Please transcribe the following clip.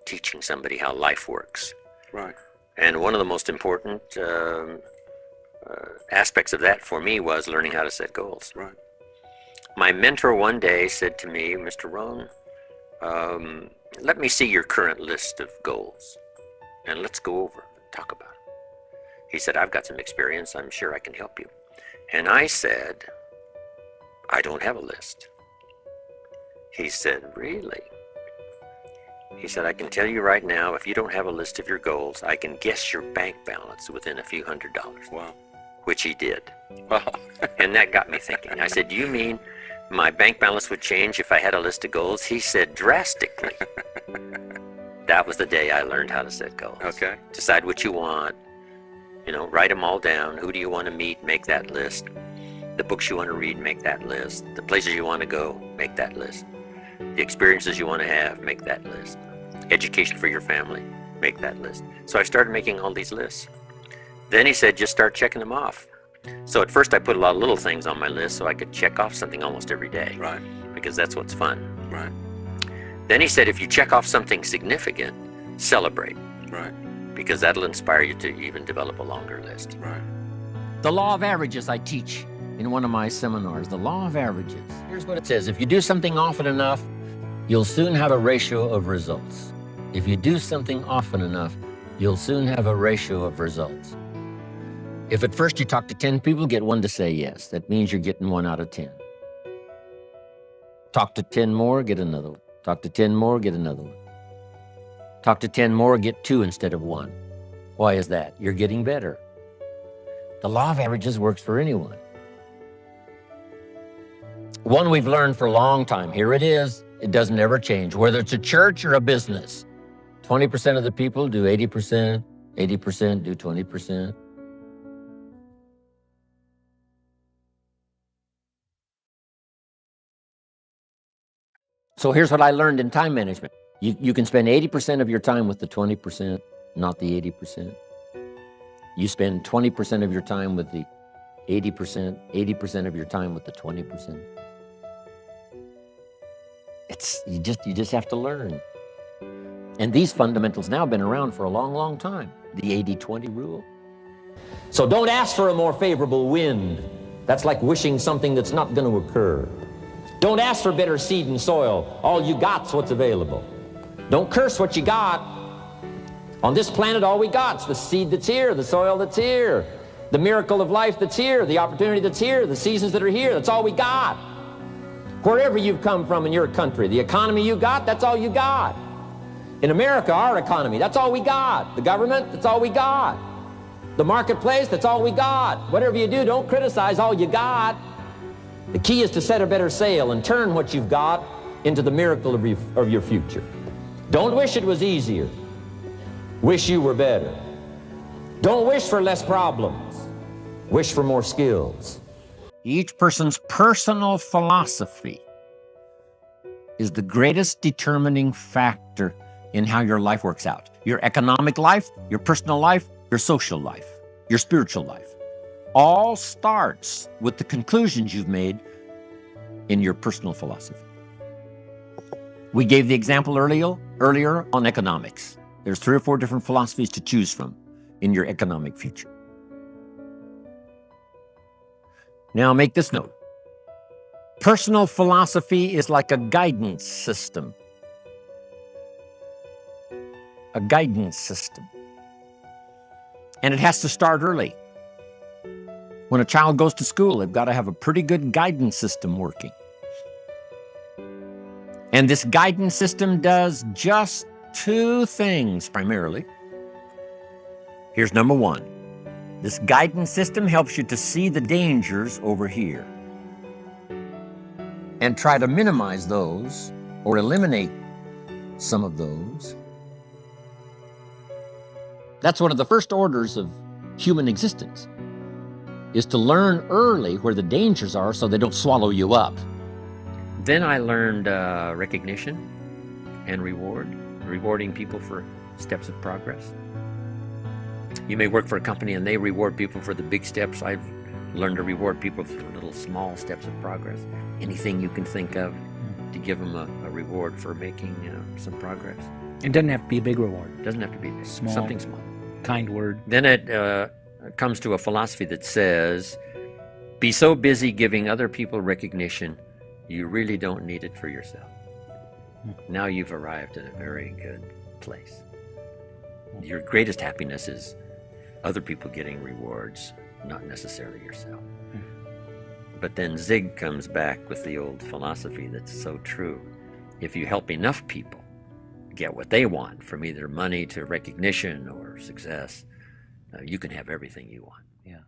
teaching somebody how life works. Right. And one of the most important aspects of that for me was learning how to set goals. Right. My mentor one day said to me, Mr. Rohn, let me see your current list of goals, and let's go over and talk about it. He said, I've got some experience. I'm sure I can help you. And I said, I don't have a list. He said, really? He said, I can tell you right now, if you don't have a list of your goals, I can guess your bank balance within a few $100s. Wow. Which he did. Wow. And that got me thinking. I said, do you mean my bank balance would change if I had a list of goals? He said, drastically. That was the day I learned how to set goals. Okay. Decide what you want. Write them all down. Who do you want to meet? Make that list. The books you want to read, make that list. The places you want to go, make that list. The experiences you want to have, make that list. Education for your family, make that list. So I started making all these lists. Then he said, just start checking them off. So at first I put a lot of little things on my list so I could check off something almost every day. Right. Because that's what's fun. Right. Then he said, if you check off something significant, celebrate. Right. Because that'll inspire you to even develop a longer list. Right. The law of averages I teach in one of my seminars, the law of averages. Here's what it says. If you do something often enough, you'll soon have a ratio of results. If you do something often enough, you'll soon have a ratio of results. If at first you talk to 10 people, get one to say yes. That means you're getting 1 out of 10. Talk to 10 more, get another one. Talk to 10 more, get another one. Talk to 10 more, get 2 instead of 1. Why is that? You're getting better. The law of averages works for anyone. One we've learned for a long time. Here it is. It doesn't ever change, whether it's a church or a business. 20% of the people do 80%, 80% do 20%. So here's what I learned in time management. You can spend 80% of your time with the 20%, not the 80%. You spend 20% of your time with the 80%, 80% of your time with the 20%. You just have to learn. And these fundamentals now have been around for a long, long time. The 80-20 rule. So don't ask for a more favorable wind. That's like wishing something that's not going to occur. Don't ask for better seed and soil. All you got's what's available. Don't curse what you got. On this planet, all we got's the seed that's here, the soil that's here, the miracle of life that's here, the opportunity that's here, the seasons that are here. That's all we got. Wherever you've come from in your country, the economy you got, that's all you got. In America, our economy, that's all we got. The government, that's all we got. The marketplace, that's all we got. Whatever you do, don't criticize all you got. The key is to set a better sail and turn what you've got into the miracle of your future. Don't wish it was easier. Wish you were better. Don't wish for less problems. Wish for more skills. Each person's personal philosophy is the greatest determining factor in how your life works out. Your economic life, your personal life, your social life, your spiritual life. All starts with the conclusions you've made in your personal philosophy. We gave the example earlier on economics. There's 3 or 4 different philosophies to choose from in your economic future. Now make this note. Personal philosophy is like a guidance system. A guidance system. And it has to start early. When a child goes to school, they've got to have a pretty good guidance system working. And this guidance system does just 2 things primarily. Here's number 1. This guidance system helps you to see the dangers over here and try to minimize those or eliminate some of those. That's one of the first orders of human existence, is to learn early where the dangers are so they don't swallow you up. Then I learned recognition and rewarding people for steps of progress. You may work for a company and they reward people for the big steps. I've learned to reward people for little small steps of progress. Anything you can think of to give them a reward for making some progress. It doesn't have to be a big reward. It doesn't have to be big. Small. Something small. Kind word. Then it comes to a philosophy that says, be so busy giving other people recognition, you really don't need it for yourself. Now you've arrived at a very good place. Your greatest happiness is other people getting rewards, not necessarily yourself. But then Zig comes back with the old philosophy that's so true. If you help enough people get what they want, from either money to recognition or success, you can have everything you want. Yeah.